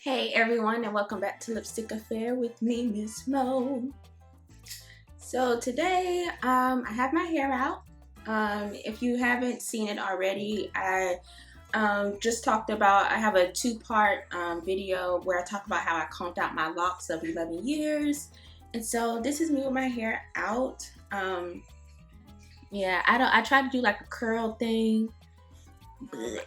Hey everyone, and welcome back to Lipstick Affair with me, Miss Mo. So today, I have my hair out. If you haven't seen it already, I just talked about, I have a two-part video where I talk about how I combed out my locks of 11 years. And so this is me with my hair out. Yeah, I try to do like a curl thing.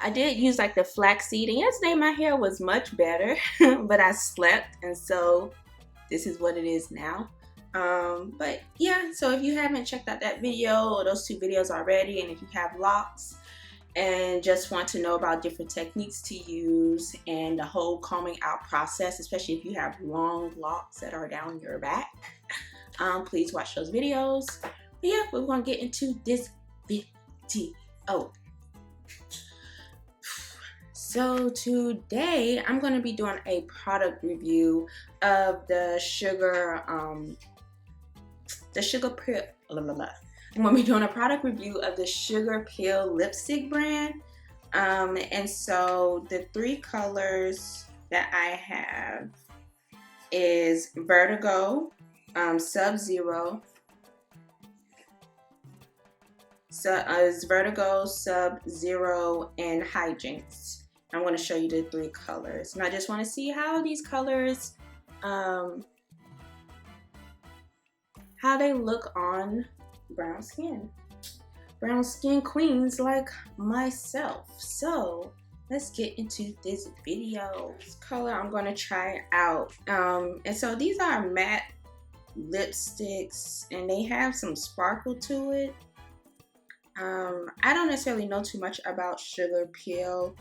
I did use like the flaxseed, and yesterday my hair was much better, but I slept, and so this is what it is now. But yeah, so if you haven't checked out that video or those two videos already, and if you have locks and just want to know about different techniques to use and the whole combing out process, especially if you have long locks that are down your back, please watch those videos. But yeah, we're gonna get into this video. So today I'm going to be doing a product review of the Sugarpill. I'm going to be doing a product review of the Sugarpill lipstick brand. And so the three colors that I have is Vertigo, Sub-Zero, Vertigo, Sub-Zero, and Hijinx. I'm going to show you the three colors, and I just want to see how these colors, how they look on brown skin queens like myself. So let's get into this video. This color I'm going to try out, and so these are matte lipsticks, and they have some sparkle to it. I don't necessarily know too much about Sugarpill,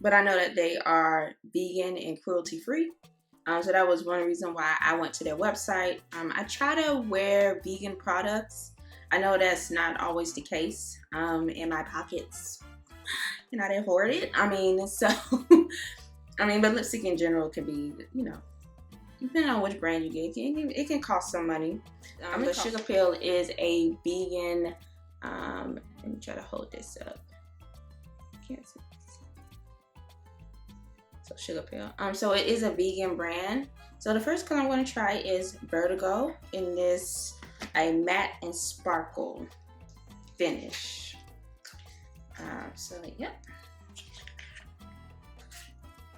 but I know that they are vegan and cruelty free. So that was one reason why I went to their website. I try to wear vegan products. I know that's not always the case in my pockets, and I didn't afford it. But lipstick in general can be, depending on which brand you get, it can cost some money. But Sugarpill is a vegan, let me try to hold this up. Can't see. So Sugarpill. So it is a vegan brand. So the first color I'm going to try is Vertigo in this a matte and sparkle finish. So yep.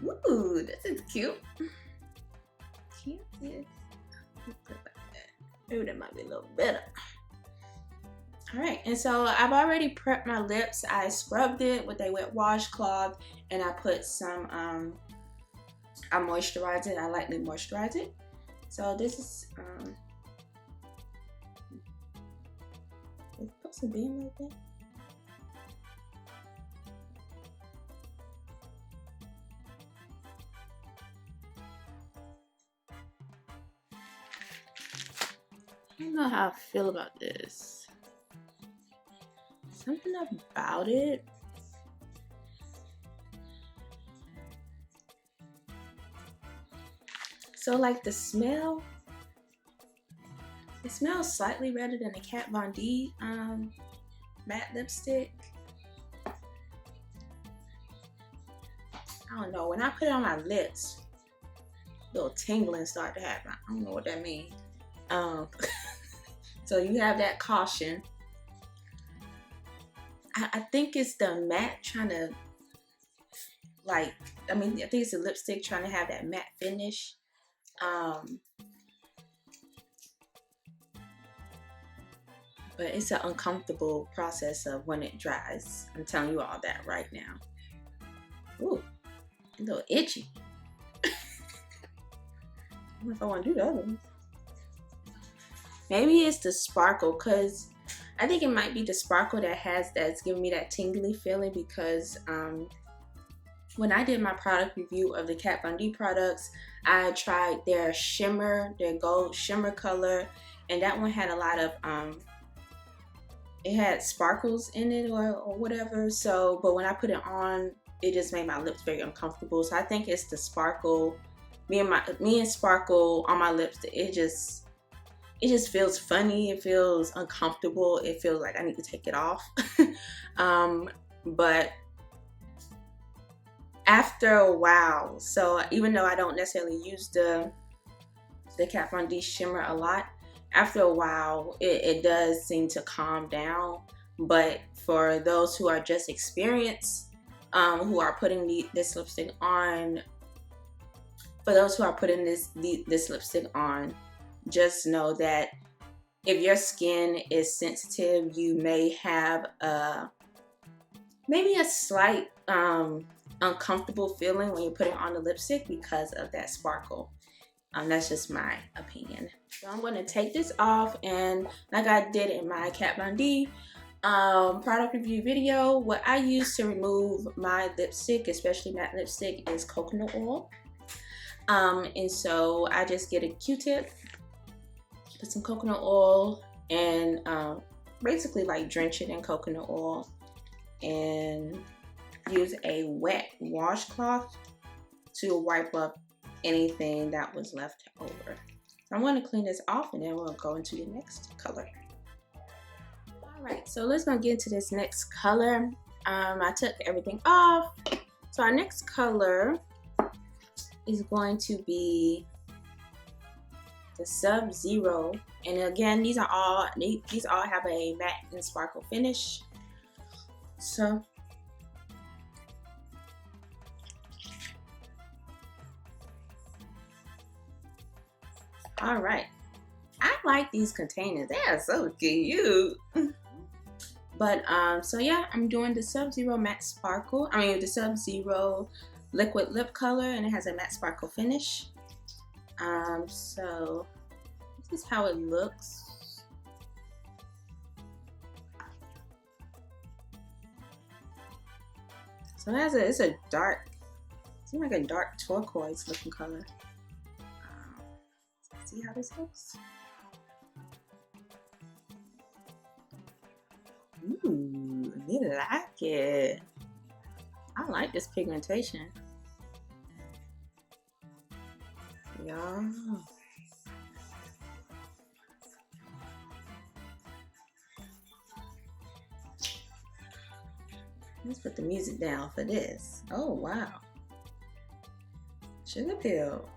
Ooh, this is cute. Cute. Ooh, that might be a little better. Alright, and so I've already prepped my lips. I scrubbed it with a wet washcloth, and I put some, I moisturize it. I lightly moisturize it. So this is, it's supposed to be like that. I don't know how I feel about this. Something about it. So like the smell, it smells slightly redder than the Kat Von D matte lipstick. I don't know, when I put it on my lips, little tingling start to happen. I don't know what that means. So you have that caution. I think it's the matte trying to, I think it's the lipstick trying to have that matte finish. But it's an uncomfortable process of when it dries. I'm telling you all that right now. Ooh, a little itchy. I don't know if I want to do the other one. Maybe it's the sparkle, because I think it might be the sparkle that's giving me that tingly feeling, because when I did my product review of the Kat Von D products, I tried their shimmer, their gold shimmer color, and that one had a lot of, it had sparkles in it or whatever. So, but when I put it on, it just made my lips very uncomfortable. So I think it's the sparkle, me and sparkle on my lips. It just feels funny. It feels uncomfortable. It feels like I need to take it off. But after a while. So even though I don't necessarily use the Kat Von D shimmer a lot, after a while it does seem to calm down. But for those who are just experienced, who are putting this lipstick on, for those who are putting this lipstick on, just know that if your skin is sensitive, you may have maybe a slight uncomfortable feeling when you're putting on the lipstick because of that sparkle. That's just my opinion. So I'm going to take this off, and like I did in my Kat Von D product review video, what I use to remove my lipstick, especially matte lipstick, is coconut oil. And so I just get a Q-tip, put some coconut oil, and basically like drench it in coconut oil, and use a wet washcloth to wipe up anything that was left over. So I'm going to clean this off, and then we'll go into the next color. Alright, so let's go get into this next color. I took everything off. So our next color is going to be the Sub-Zero. And again, these all have a matte and sparkle finish. So alright. I like these containers. They are so cute. But so yeah, I'm doing the Sub-Zero matte sparkle. The Sub-Zero liquid lip color, and it has a matte sparkle finish. So this is how it looks. So it's a dark, seems like a dark turquoise looking color. See how this looks? Ooh, I like it. I like this pigmentation. Yeah. Let's put the music down for this. Oh wow. Sugarpill.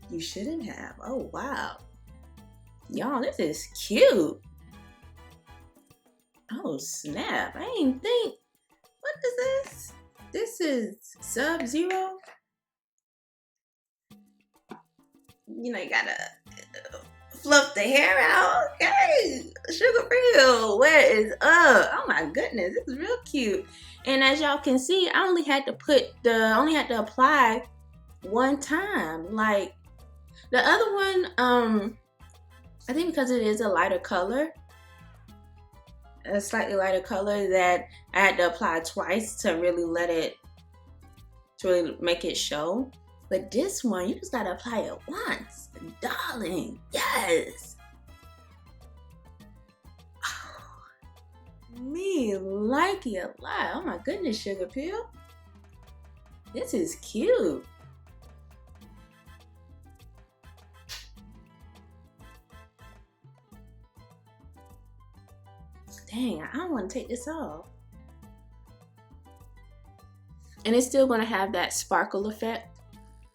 You shouldn't have. Oh wow. Y'all, this is cute. Oh snap. I didn't think. What is this? This is Sub-Zero. You know, you gotta fluff the hair out. Okay. Sugarpill, where is up? Oh my goodness, this is real cute. And as y'all can see, I only had to apply one time. Like the other one, I think because it is a lighter color, a slightly lighter color, that I had to apply twice to really make it show. But this one, you just gotta apply it once, darling. Yes. Oh, me like it a lot. Oh my goodness, Sugarpill. This is cute. Dang, I don't want to take this off. And it's still going to have that sparkle effect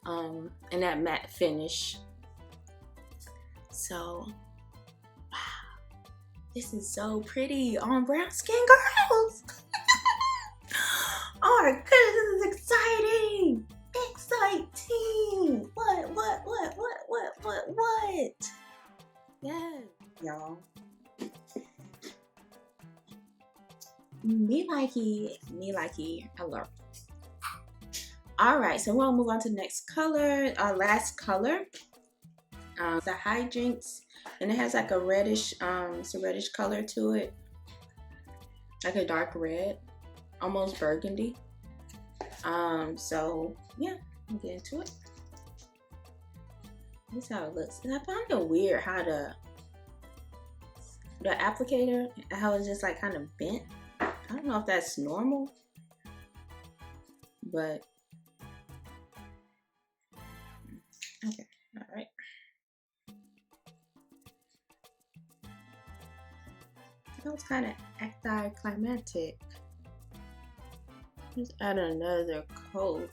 and that matte finish. So, wow, this is so pretty on brown skin girls. Oh my goodness, this is exciting. Exciting. What? Yeah, y'all. Me likey. Hello. All right, so we'll move on to the next color. Our last color, the Hijinx, and it has like a reddish, it's a reddish color to it, like a dark red, almost burgundy. So yeah, I'll get into it. This is how it looks, and I found it weird how the applicator, how it's just like kind of bent. I don't know if that's normal, but okay, all right. That was kind of anticlimactic. Let's add another coat.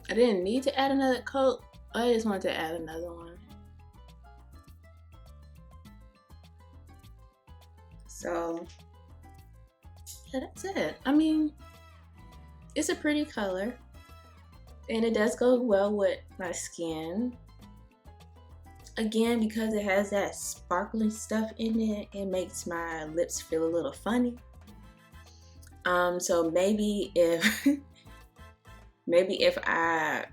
I didn't need to add another coat. I just wanted to add another one. So yeah, that's it. I mean, it's a pretty color and it does go well with my skin. Again, because it has that sparkling stuff in it, it makes my lips feel a little funny. So maybe if maybe if I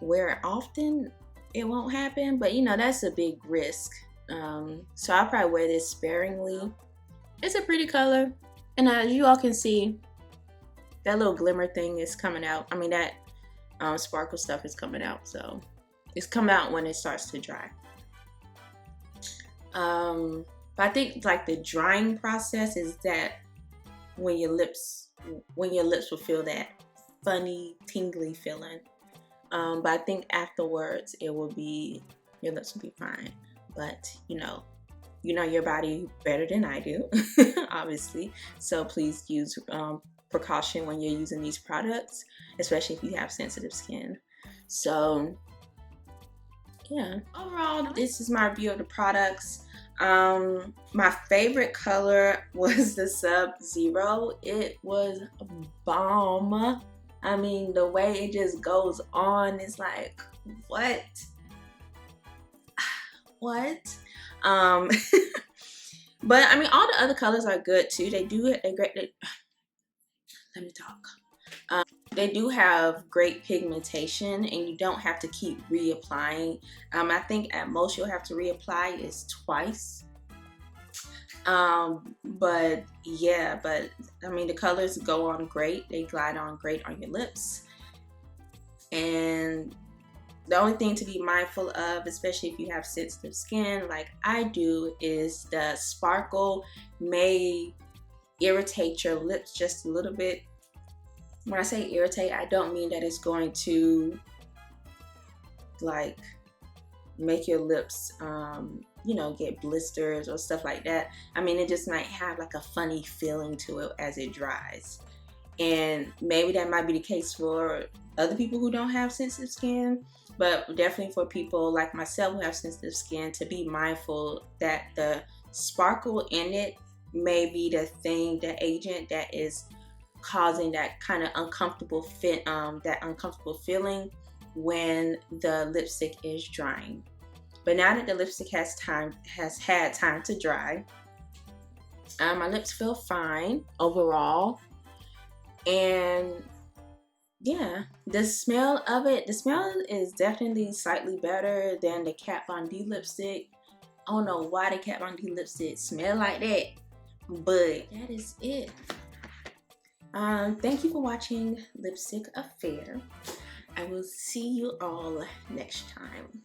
wear it often, it won't happen. But you know, that's a big risk. So I'll probably wear this sparingly. It's a pretty color, and as you all can see, that little glimmer thing is coming out. I mean, that sparkle stuff is coming out. So it's coming out when it starts to dry. But I think like the drying process is that when your lips will feel that funny tingly feeling. But I think afterwards your lips will be fine. But you know your body better than I do, obviously. So please use precaution when you're using these products, especially if you have sensitive skin. So yeah, overall, this is my review of the products. My favorite color was the Sub-Zero. It was bomb. I mean, the way it just goes on is like, what? What? But I mean, all the other colors are good too. Let me talk. They do have great pigmentation, and you don't have to keep reapplying. I think at most you'll have to reapply is twice. But yeah, but I mean, the colors go on great. They glide on great on your lips. And the only thing to be mindful of, especially if you have sensitive skin like I do, is the sparkle may irritate your lips just a little bit. When I say irritate, I don't mean that it's going to like make your lips get blisters or stuff like that. I mean, it just might have like a funny feeling to it as it dries. And maybe that might be the case for other people who don't have sensitive skin, but definitely for people like myself who have sensitive skin, to be mindful that the sparkle in it may be the agent that is causing that kind of uncomfortable feeling when the lipstick is drying. But now that the lipstick has had time to dry, my lips feel fine overall. And yeah, the smell is definitely slightly better than the Kat Von D lipstick. I don't know why the Kat Von D lipstick smell like that, but that is it. Thank you for watching Lipstick Affair. I will see you all next time.